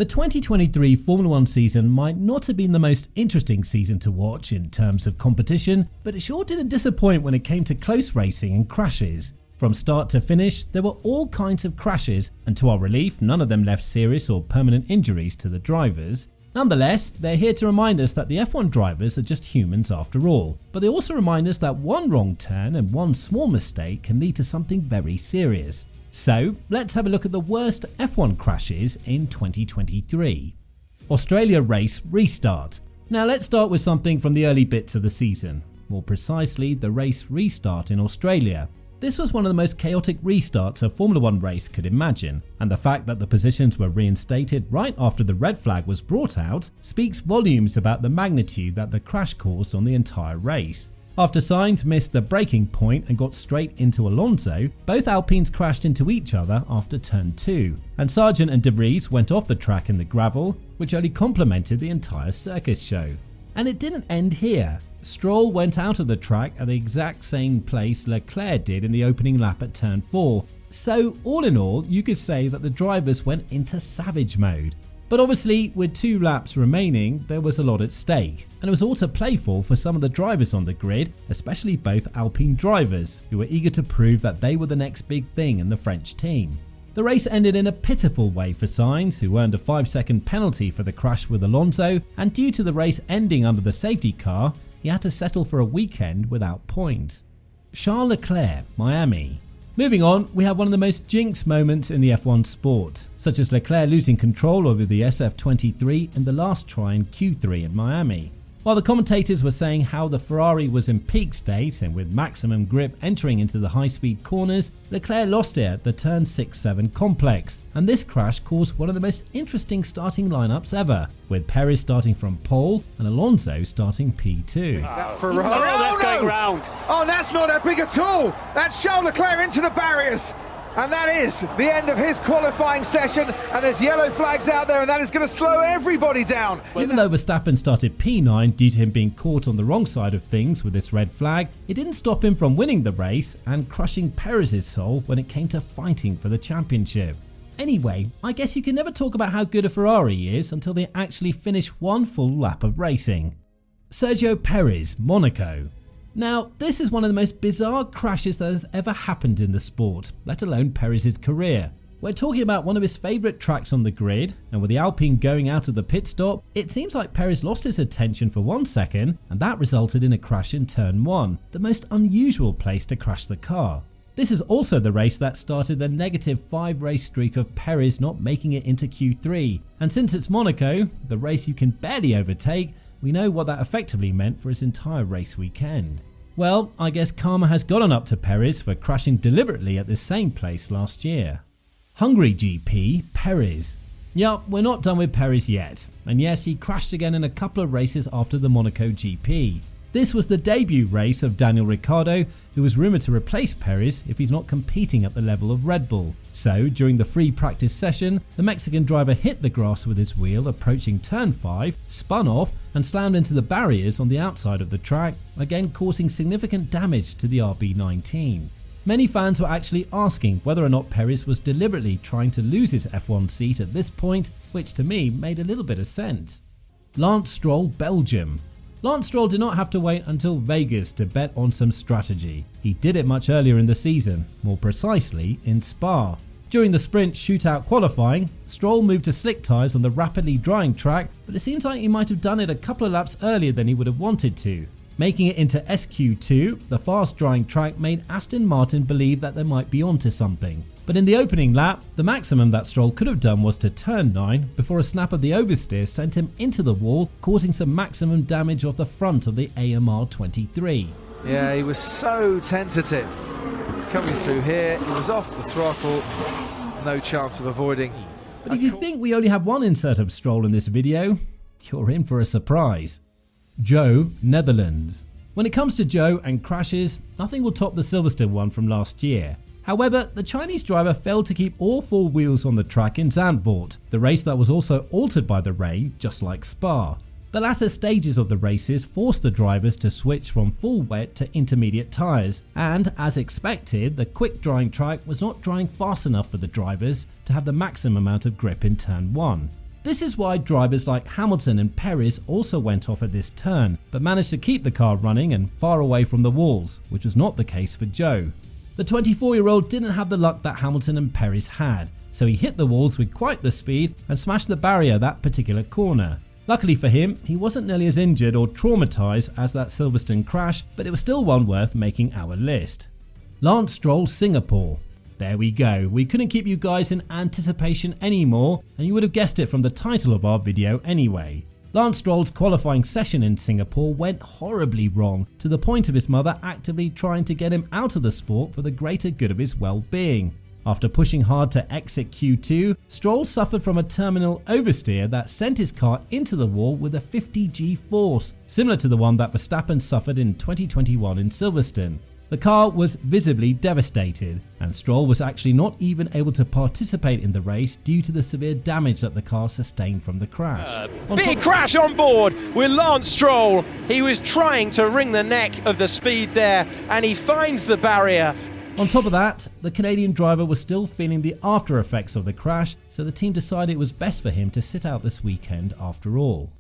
The 2023 Formula 1 season might not have been the most interesting season to watch in terms of competition, but it sure didn't disappoint when it came to close racing and crashes. From start to finish, there were all kinds of crashes, and to our relief, none of them left serious or permanent injuries to the drivers. Nonetheless, they're here to remind us that the F1 drivers are just humans after all, but they also remind us that one wrong turn and one small mistake can lead to something very serious. So, let's have a look at the worst F1 crashes in 2023. Australia race restart. Now let's start with something from the early bits of the season, more precisely the race restart in Australia. This was one of the most chaotic restarts a Formula 1 race could imagine, and the fact that the positions were reinstated right after the red flag was brought out speaks volumes about the magnitude that the crash caused on the entire race. After Sainz missed the braking point and got straight into Alonso, both Alpines crashed into each other after turn 2, and Sargent and De Vries went off the track in the gravel, which only complemented the entire circus show. And it didn't end here. Stroll went out of the track at the exact same place Leclerc did in the opening lap at turn 4, so all in all you could say that the drivers went into savage mode. But obviously, with 2 laps remaining, there was a lot at stake, and it was all to play for some of the drivers on the grid, especially both Alpine drivers, who were eager to prove that they were the next big thing in the French team. The race ended in a pitiful way for Sainz, who earned a 5-second penalty for the crash with Alonso, and due to the race ending under the safety car, he had to settle for a weekend without points. Charles Leclerc, Miami. Moving on, we have one of the most jinx moments in the F1 sport, such as Leclerc losing control over the SF23 in the last try in Q3 in Miami. While the commentators were saying how the Ferrari was in peak state and with maximum grip entering into the high-speed corners, Leclerc lost it at the turn 6-7 complex, and this crash caused one of the most interesting starting lineups ever, with Perez starting from pole and Alonso starting P2. That Ferrari, that's going round. Oh, that's not that big at all. That's Charles Leclerc into the barriers. And that is the end of his qualifying session, and there's yellow flags out there, and that is going to slow everybody down. Even though Verstappen started P9 due to him being caught on the wrong side of things with this red flag, it didn't stop him from winning the race and crushing Perez's soul when it came to fighting for the championship. Anyway, I guess you can never talk about how good a Ferrari is until they actually finish one full lap of racing. Sergio Perez, Monaco. Now, this is one of the most bizarre crashes that has ever happened in the sport, let alone Perez's career. We're talking about one of his favourite tracks on the grid, and with the Alpine going out of the pit stop, it seems like Perez lost his attention for 1 second, and that resulted in a crash in turn 1, the most unusual place to crash the car. This is also the race that started the -5 race streak of Perez not making it into Q3, and since it's Monaco, the race you can barely overtake, we know what that effectively meant for his entire race weekend. Well, I guess karma has gotten up to Perez for crashing deliberately at this same place last year. Hungary GP, Perez. Yup, we're not done with Perez yet, and yes, he crashed again in a couple of races after the Monaco GP. This was the debut race of Daniel Ricciardo, who was rumoured to replace Perez if he's not competing at the level of Red Bull. So, during the free practice session, the Mexican driver hit the grass with his wheel approaching turn 5, spun off and slammed into the barriers on the outside of the track, again causing significant damage to the RB19. Many fans were actually asking whether or not Perez was deliberately trying to lose his F1 seat at this point, which to me made a little bit of sense. Lance Stroll, Belgium. Lance Stroll did not have to wait until Vegas to bet on some strategy. He did it much earlier in the season, more precisely in Spa. During the sprint shootout qualifying, Stroll moved to slick tyres on the rapidly drying track, but it seems like he might have done it a couple of laps earlier than he would have wanted to. Making it into SQ2, the fast drying track made Aston Martin believe that they might be onto something. But in the opening lap, the maximum that Stroll could have done was to turn 9 before a snap of the oversteer sent him into the wall, causing some maximum damage off the front of the AMR23. Yeah, he was so tentative. Coming through here, he was off the throttle, no chance of avoiding. But if you think we only have one insert of Stroll in this video, you're in for a surprise. Joe, Netherlands. When it comes to Joe and crashes, nothing will top the Silverstone one from last year. However, the Chinese driver failed to keep all 4 wheels on the track in Zandvoort, the race that was also altered by the rain, just like Spa. The latter stages of the races forced the drivers to switch from full wet to intermediate tyres, and as expected, the quick drying track was not drying fast enough for the drivers to have the maximum amount of grip in turn 1. This is why drivers like Hamilton and Perez also went off at this turn, but managed to keep the car running and far away from the walls, which was not the case for Zhou. The 24-year-old didn't have the luck that Hamilton and Perez had, so he hit the walls with quite the speed and smashed the barrier that particular corner. Luckily for him, he wasn't nearly as injured or traumatized as that Silverstone crash, but it was still one worth making our list. Lance Stroll, Singapore. There we go, we couldn't keep you guys in anticipation anymore, and you would have guessed it from the title of our video anyway. Lance Stroll's qualifying session in Singapore went horribly wrong, to the point of his mother actively trying to get him out of the sport for the greater good of his well-being. After pushing hard to exit Q2, Stroll suffered from a terminal oversteer that sent his car into the wall with a 50G force, similar to the one that Verstappen suffered in 2021 in Silverstone. The car was visibly devastated, and Stroll was actually not even able to participate in the race due to the severe damage that the car sustained from the crash. Big crash on board with Lance Stroll. He was trying to wring the neck of the speed there, and he finds the barrier. On top of that, the Canadian driver was still feeling the after effects of the crash, so the team decided it was best for him to sit out this weekend after all.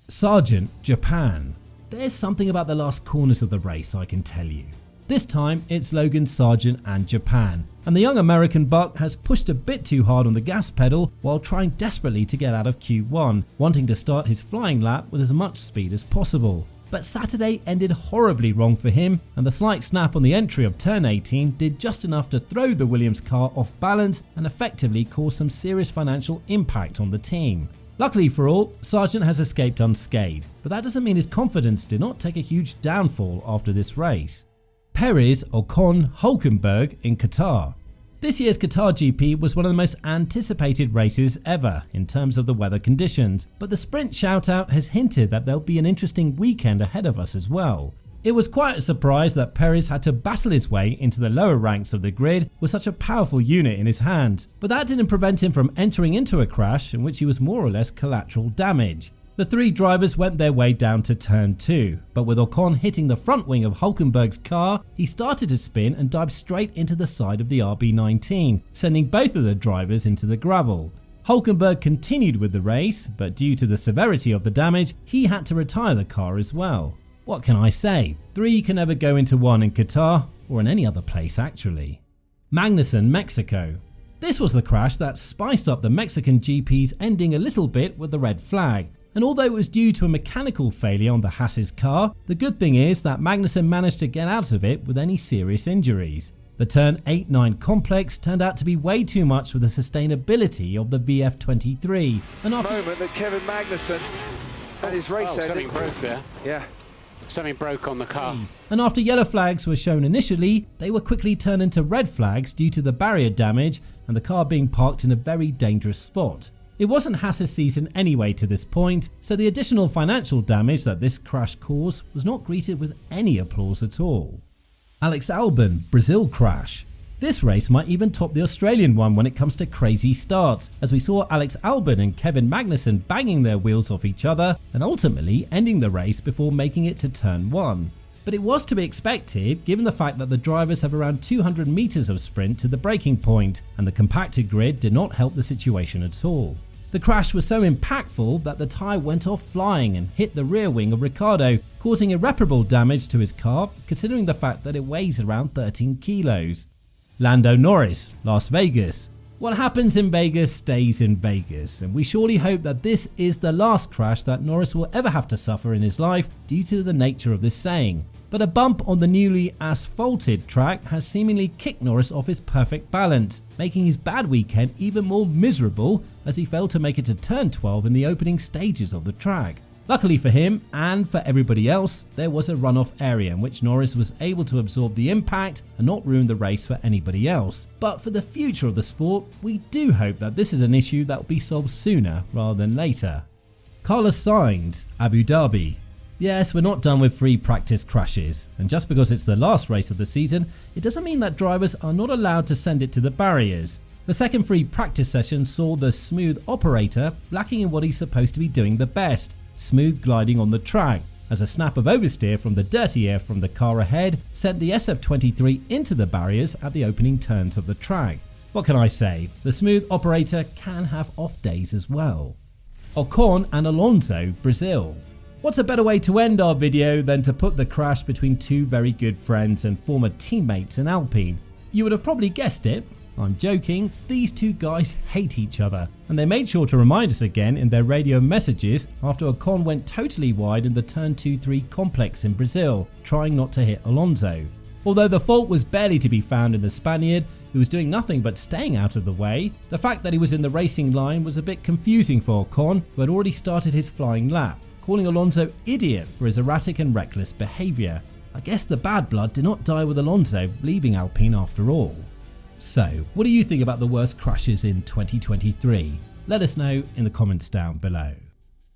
Sargent, Japan. There's something about the last corners of the race, I can tell you. This time it's Logan Sargent and Japan, and the young American buck has pushed a bit too hard on the gas pedal while trying desperately to get out of Q1, wanting to start his flying lap with as much speed as possible. But Saturday ended horribly wrong for him, and the slight snap on the entry of turn 18 did just enough to throw the Williams car off balance and effectively cause some serious financial impact on the team. Luckily for all, Sargent has escaped unscathed, but that doesn't mean his confidence did not take a huge downfall after this race. Perez, Ocon, Hulkenberg in Qatar. This year's Qatar GP was one of the most anticipated races ever in terms of the weather conditions, but the sprint shoutout has hinted that there'll be an interesting weekend ahead of us as well. It was quite a surprise that Perez had to battle his way into the lower ranks of the grid with such a powerful unit in his hands, but that didn't prevent him from entering into a crash in which he was more or less collateral damage. The three drivers went their way down to turn 2, but with Ocon hitting the front wing of Hulkenberg's car, he started to spin and dived straight into the side of the RB19, sending both of the drivers into the gravel. Hulkenberg continued with the race, but due to the severity of the damage, he had to retire the car as well. What can I say? 3 can never go into 1 in Qatar, or in any other place actually. Magnussen, Mexico. This was the crash that spiced up the Mexican GP's ending a little bit with the red flag. And although it was due to a mechanical failure on the Haas's car, the good thing is that Magnussen managed to get out of it with any serious injuries. The turn 8-9 complex turned out to be way too much for the sustainability of the VF23. And after moment that Kevin Magnussen and his race ending. Something broke there. Yeah. Something broke on the car. And after yellow flags were shown initially, they were quickly turned into red flags due to the barrier damage and the car being parked in a very dangerous spot. It wasn't Haas's season anyway to this point, so the additional financial damage that this crash caused was not greeted with any applause at all. Alex Albon, Brazil crash. This race might even top the Australian one when it comes to crazy starts, as we saw Alex Albon and Kevin Magnussen banging their wheels off each other and ultimately ending the race before making it to turn 1. But it was to be expected given the fact that the drivers have around 200 meters of sprint to the braking point, and the compacted grid did not help the situation at all. The crash was so impactful that the tyre went off flying and hit the rear wing of Ricciardo, causing irreparable damage to his car considering the fact that it weighs around 13 kilos. Lando Norris, Las Vegas. What happens in Vegas stays in Vegas, and we surely hope that this is the last crash that Norris will ever have to suffer in his life due to the nature of this saying. But a bump on the newly asphalted track has seemingly kicked Norris off his perfect balance, making his bad weekend even more miserable as he failed to make it to turn 12 in the opening stages of the track. Luckily for him and for everybody else, there was a runoff area in which Norris was able to absorb the impact and not ruin the race for anybody else. But for the future of the sport, we do hope that this is an issue that will be solved sooner rather than later. Carlos Sainz, Abu Dhabi. Yes, we're not done with free practice crashes, and just because it's the last race of the season, it doesn't mean that drivers are not allowed to send it to the barriers. The second free practice session saw the smooth operator lacking in what he's supposed to be doing the best, smooth gliding on the track, as a snap of oversteer from the dirty air from the car ahead sent the SF23 into the barriers at the opening turns of the track. What can I say? The smooth operator can have off days as well. Ocon and Alonso, Brazil. What's a better way to end our video than to put the crash between two very good friends and former teammates in Alpine? You would have probably guessed it. I'm joking, these two guys hate each other, and they made sure to remind us again in their radio messages after Ocon went totally wide in the Turn 2-3 complex in Brazil, trying not to hit Alonso. Although the fault was barely to be found in the Spaniard, who was doing nothing but staying out of the way, the fact that he was in the racing line was a bit confusing for Ocon, who had already started his flying lap, calling Alonso idiot for his erratic and reckless behaviour. I guess the bad blood did not die with Alonso leaving Alpine after all. So, what do you think about the worst crashes in 2023? Let us know in the comments down below.